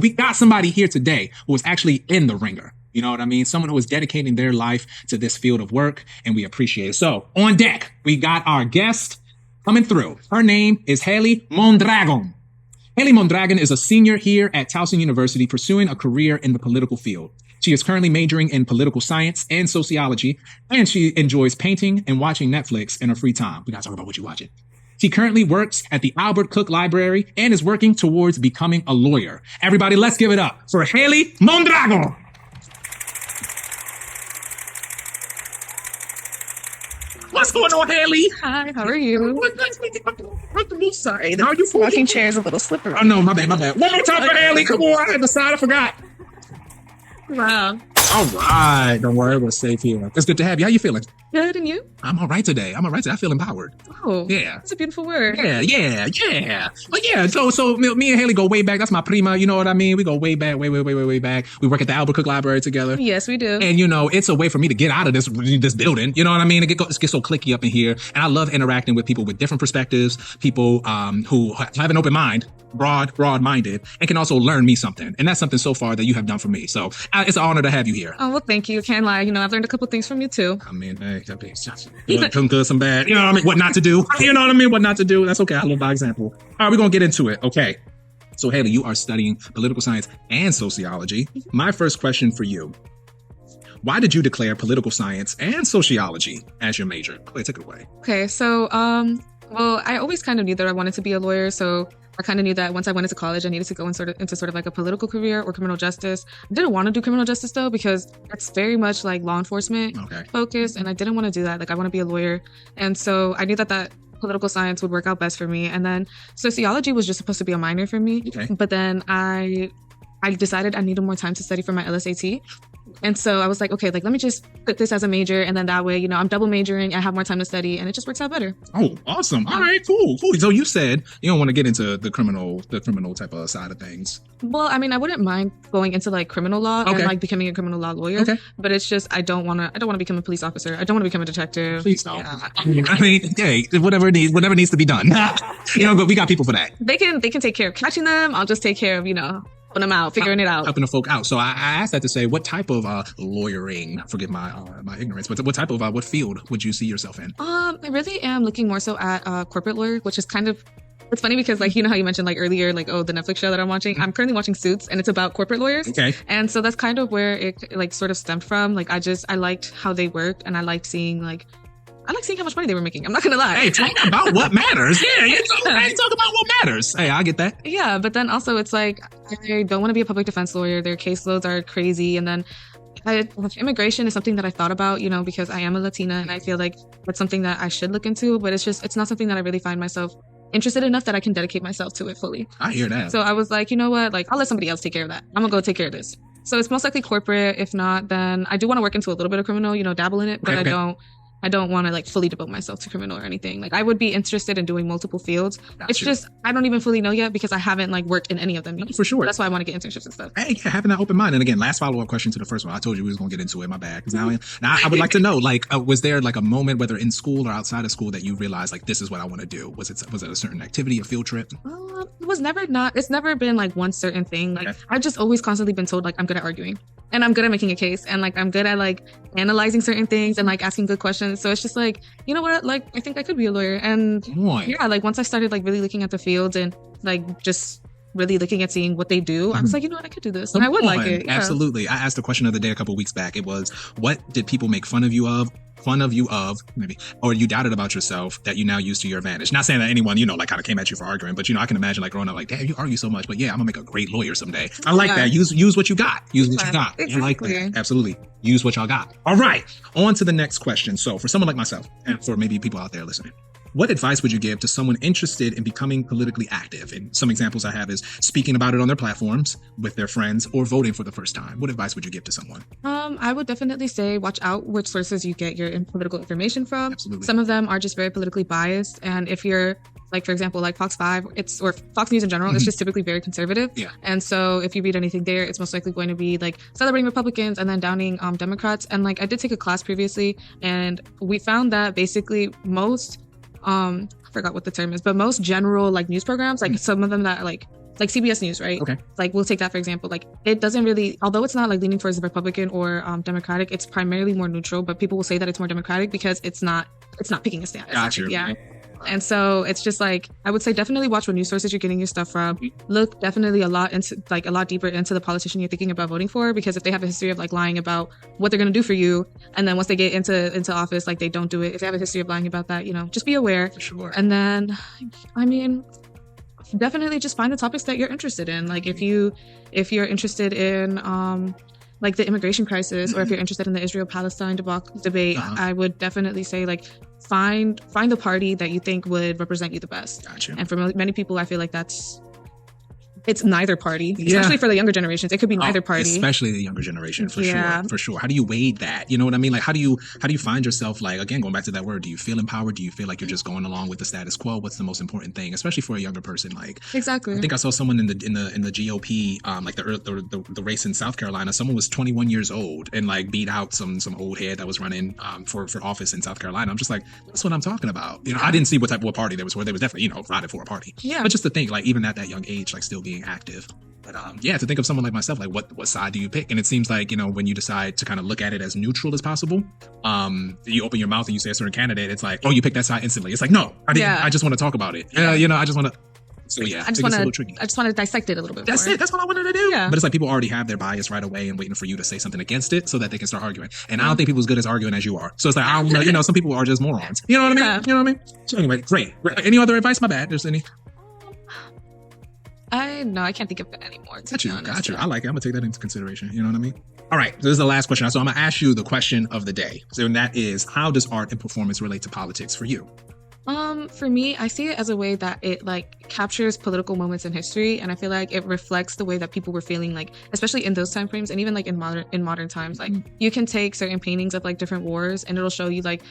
We got somebody here today who is actually in the ringer. You know what I mean? Someone who is dedicating their life to this field of work, and we appreciate it. So, on deck, we got our guest coming through. Her name is Hailey Mondragon. Hailey Mondragon is a senior here at Towson University pursuing a career in the political field. She is currently majoring in political science and sociology, and she enjoys painting and watching Netflix in her free time. We gotta talk about what you're watching. She currently works at the Albert Cook Library and is working towards becoming a lawyer. Everybody, let's give it up for Hailey Mondragon. What's going on, Hailey? Hi, how are you? Sorry, how are you? Rocking chair is a little slippery. Oh no, my bad. One more time for Hailey. Come on, I had the side, I forgot. Wow. All right, don't worry, we're safe here. It's good to have you. How you feeling? Good, and you? I'm all right today. I feel empowered. Oh, yeah. That's a beautiful word. Yeah. But yeah, so me and Hailey go way back. That's my prima, you know what I mean? We go way back, way back. We work at the Albert Cook Library together. Yes, we do. And, you know, it's a way for me to get out of this building. You know what I mean? It gets so cliquey up in here. And I love interacting with people with different perspectives, people who have an open mind, broad-minded, and can also learn me something. And that's something so far that you have done for me. So it's an honor to have you here. Oh, well, thank you. Can't lie. You know, I've learned a couple things from you, too. I mean, hey, some good, some bad. You know what I mean? What not to do. You know what I mean? What not to do. That's okay. I live by example. All right, we're going to get into it. Okay. So, Hailey, you are studying political science and sociology. My first question for you. Why did you declare political science and sociology as your major? Take it away. Okay, so, well, I always kind of knew that I wanted to be a lawyer, so I kind of knew that once I went into college, I needed to go into sort of like a political career or criminal justice. I didn't want to do criminal justice, though, because it's very much like law enforcement focused, and I didn't want to do that. Like, I want to be a lawyer. And so I knew that political science would work out best for me. And then sociology was just supposed to be a minor for me. Okay. But then I decided I needed more time to study for my LSAT. And so I was like, okay, like, let me just put this as a major. And then that way, you know, I'm double majoring. I have more time to study and it just works out better. Oh, awesome. All right, cool. So you said you don't want to get into the criminal type of side of things. Well, I mean, I wouldn't mind going into like criminal law and like becoming a criminal law lawyer. Okay. But it's just, I don't want to become a police officer. I don't want to become a detective. Please don't. Yeah. I mean, hey, whatever needs to be done. You know, but we got people for that. They can take care of catching them. I'll just take care of, you know, helping them out, figuring it out. Helping the folk out. So I asked that to say, what type of lawyering, forgive my ignorance, but what type of, what field would you see yourself in? I really am looking more so at corporate lawyer, which is kind of, it's funny because like, you know how you mentioned like earlier, like, oh, the Netflix show that I'm watching, I'm currently watching Suits and it's about corporate lawyers. Okay. And so that's kind of where it like sort of stemmed from. Like, I liked how they worked and I liked seeing how much money they were making. I'm not going to lie. Hey, talk about what matters. Yeah, talk about what matters. Hey, I get that. Yeah, but then also it's like, I don't want to be a public defense lawyer. Their caseloads are crazy. And then immigration is something that I thought about, you know, because I am a Latina and I feel like that's something that I should look into, but it's not something that I really find myself interested enough that I can dedicate myself to it fully. I hear that. So I was like, you know what, like, I'll let somebody else take care of that. I'm gonna go take care of this. So it's most likely corporate. If not, then I do want to work into a little bit of criminal, you know, dabble in it, but I don't want to like fully devote myself to criminal or anything. Like, I would be interested in doing multiple fields. It's just, I don't even fully know yet because I haven't like worked in any of them yet. For sure. That's why I want to get internships and stuff. Hey, having that open mind. And again, last follow-up question to the first one. I told you we was going to get into it. My bad. Because now I would like to know, like, was there like a moment, whether in school or outside of school, that you realized like, this is what I want to do? Was it a certain activity, a field trip? It's never been like one certain thing. Like, I've just always constantly been told like, I'm good at arguing and I'm good at making a case and like, I'm good at like analyzing certain things and like asking good questions. So it's just like, you know what, like, I think I could be a lawyer. And yeah, like once I started like really looking at the fields and like just really looking at seeing what they do, I was like, you know what, I could do this and I would like it. Yeah. Absolutely. I asked a question the other day, a couple of weeks back. It was, what did people make fun of you of maybe, or you doubted about yourself that you now use to your advantage? Not saying that anyone, you know, like kind of came at you for arguing, but you know, I can imagine like growing up like, damn, you argue so much, but yeah, I'm gonna make a great lawyer someday. I like that. Use what you got. Exactly. I like that. Absolutely. Use what y'all got. All right. On to the next question. So for someone like myself, and for maybe people out there listening, what advice would you give to someone interested in becoming politically active? And some examples I have is speaking about it on their platforms with their friends or voting for the first time. What advice would you give to someone? I would definitely say watch out which sources you get your political information from. Absolutely. Some of them are just very politically biased. And if you're like, for example, like Fox 5, or Fox News in general, it's just typically very conservative. Yeah. And so if you read anything there, it's most likely going to be like celebrating Republicans and then downing Democrats. And like, I did take a class previously and we found that basically most I forgot what the term is, but most general like news programs, like some of them that like like CBS News, right? Okay. Like we'll take that for example. Like it doesn't really, although it's not like leaning towards the Republican or Democratic, it's primarily more neutral. But people will say that it's more Democratic because it's not picking a stand. Gotcha. Yeah. And so it's just like, I would say definitely watch what news sources you're getting your stuff from. Look definitely a lot deeper into the politician you're thinking about voting for, because if they have a history of like lying about what they're going to do for you, and then once they get into office, like they don't do it. If they have a history of lying about that, just be aware. For sure. And then, I mean, definitely just find the topics that you're interested in. Like if you're interested in, like the immigration crisis, or if you're interested in the Israel-Palestine debate, I would definitely say like find the party that you think would represent you the best. Gotcha. And for many people, I feel like it's neither party, especially for the younger generations. It could be neither party, especially the younger generation, for sure. How do you weigh that? You know what I mean? Like, how do you find yourself, like, again, going back to that word, do you feel empowered? Do you feel like you're just going along with the status quo? What's the most important thing, especially for a younger person? Like, exactly. I think I saw someone in the GOP, like the race in South Carolina. Someone was 21 years old and like beat out some old head that was running for office in South Carolina. I'm just like, that's what I'm talking about. I didn't see what party they was for. They was definitely riding for a party. Yeah. But just to think, like, even at that young age, like still being active. But to think of someone like myself, like what side do you pick? And it seems like, when you decide to kind of look at it as neutral as possible, you open your mouth and you say a certain candidate, it's like, oh, you pick that side instantly. It's like, no, I didn't. Yeah. I just want to talk about it. I just want to. So yeah, I just want to dissect it a little bit. That's more. it. That's what I wanted to do. Yeah. But it's like people already have their bias right away and waiting for you to say something against it so that they can start arguing. And I don't think people as good as arguing as you are. So it's like, I don't know, some people are just morons. You know what I mean? Yeah. You know what I mean? So anyway, great. Any other advice? My bad. There's any? I can't think of it anymore. Got you. I like it. I'm gonna take that into consideration. You know what I mean? All right. So this is the last question. So I'm gonna ask you the question of the day. So that is, how does art and performance relate to politics for you? For me, I see it as a way that it like captures political moments in history, and I feel like it reflects the way that people were feeling, like especially in those time frames, and even like in modern times. Like you can take certain paintings of like different wars, and it'll show you like.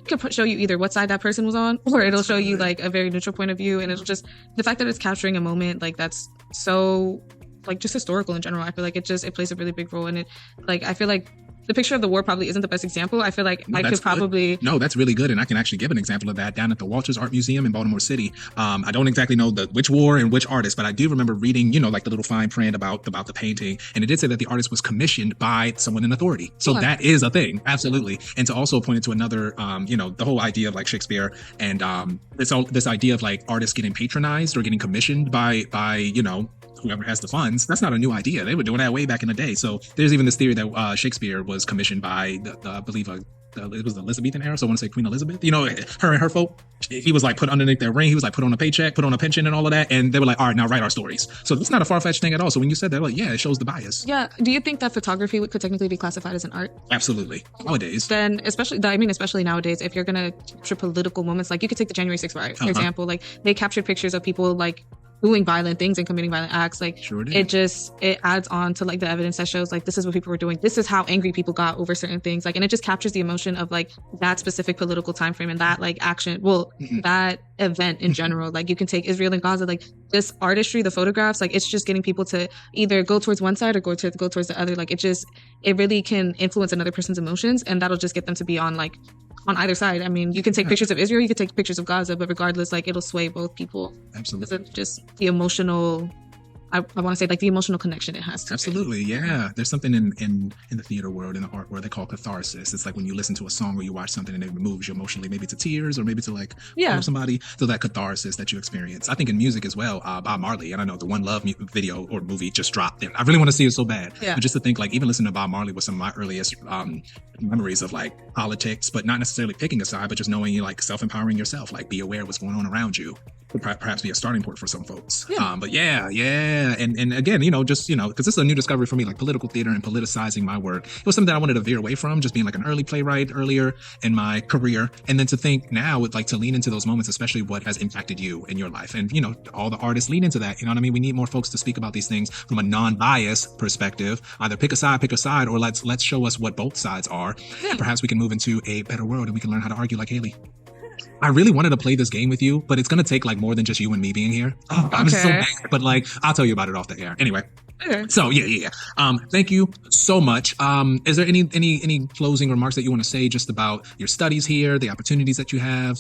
Could show you either what side that person was on, or it'll show you like a very neutral point of view, and it'll just the fact that it's capturing a moment like that's so like just historical in general. I feel like it plays a really big role in it. Like I feel like the picture of the war probably isn't the best example. I feel like I could probably... No, that's really good. And I can actually give an example of that down at the Walters Art Museum in Baltimore City. I don't exactly know which war and which artist, but I do remember reading, like the little fine print about the painting. And it did say that the artist was commissioned by someone in authority. So that is a thing. Absolutely. And to also point it to another, the whole idea of like Shakespeare and this idea of like artists getting patronized or getting commissioned by whoever has the funds. That's not a new idea. They were doing that way back in the day. So there's even this theory that Shakespeare was commissioned by, I believe, it was the Elizabethan era. So I want to say Queen Elizabeth. Her and her folk. He was like put underneath their ring. He was like put on a paycheck, put on a pension and all of that. And they were like, all right, now write our stories. So that's not a far-fetched thing at all. So when you said that, like, yeah, it shows the bias. Yeah. Do you think that photography could technically be classified as an art? Absolutely. Nowadays. Then especially nowadays, if you're going to capture political moments, like you could take the January 6th riot, for example, like they captured pictures of people like doing violent things and committing violent acts. Like sure it adds on to like the evidence that shows like this is what people were doing, this is how angry people got over certain things, like, and it just captures the emotion of like that specific political time frame and that like action, that event in general. Like you can take Israel and Gaza, like this artistry, the photographs, like it's just getting people to either go towards one side or go towards the other. Like it really can influence another person's emotions, and that'll just get them to be on either side. I mean, you can take pictures of Israel, you can take pictures of Gaza, but regardless, like it'll sway both people. Absolutely. It's just the emotional, I want to say like the emotional connection it has to. Absolutely. Yeah. There's something in the theater world, in the art world, they call catharsis. It's like when you listen to a song or you watch something and it moves you emotionally, maybe to tears or maybe to like somebody. So that catharsis that you experience. I think in music as well, Bob Marley, and I know the One Love video or movie just dropped, and I really want to see it so bad. Yeah. But just to think, like, even listening to Bob Marley was some of my earliest memories of like politics, but not necessarily picking a side, but just knowing you like self-empowering yourself, like be aware of what's going on around you. Could perhaps be a starting point for some folks. But and again, because this is a new discovery for me, like political theater and politicizing my work. It was something that I wanted to veer away from, just being like an early playwright earlier in my career, and then to think now with like to lean into those moments, especially what has impacted you in your life, and all the artists lean into that. You know what I mean? We need more folks to speak about these things from a non-biased perspective. Either pick a side, or let's show us what both sides are. And perhaps we can move into a better world, and we can learn how to argue like Hailey. I really wanted to play this game with you, but it's going to take like more than just you and me being here. I'm so mad, but like, I'll tell you about it off the air. Anyway. Okay. So yeah. Thank you so much. Is there any closing remarks that you want to say just about your studies here, the opportunities that you have?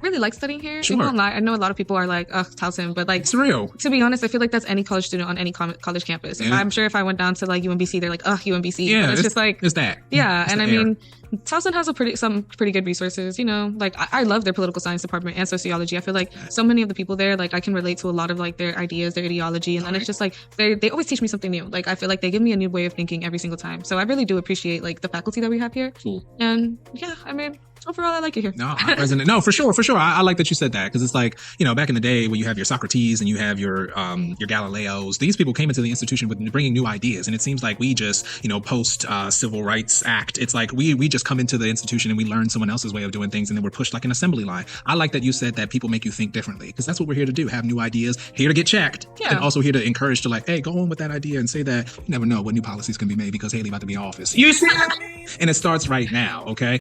really like studying here. Sure. You won't lie. I know a lot of people are like, ugh, Towson, but like, It's real. to be honest, I feel like that's any college student on any college campus. Yeah. I'm sure if I went down to like UMBC, they're like, ugh, UMBC. Yeah, But it's just like, it's that. yeah. It's And the I air. mean, Towson has some pretty good resources, you know, like I love their political science department and sociology. I feel like so many of the people there, like I can relate to a lot of like their ideas, their ideology. And then it's just like, they always teach me something new. Like I feel like they give me a new way of thinking every single time. So I really do appreciate like the faculty that we have here. Cool. And yeah, I mean, overall, I like it here. No, I resonate. No, for sure. I like that you said that because it's like, you know, back in the day when you have your Socrates and you have your Galileos, these people came into the institution with bringing new ideas, and it seems like we just, you know, post Civil Rights Act, it's like we just come into the institution and we learn someone else's way of doing things, and then we're pushed like an assembly line. I like that you said that people make you think differently because that's what we're here to do: have new ideas, here to get checked, and also here to encourage to like, hey, go on with that idea and say that you never know what new policies can be made because Hailey about to be in office. You see, and it starts right now. Okay.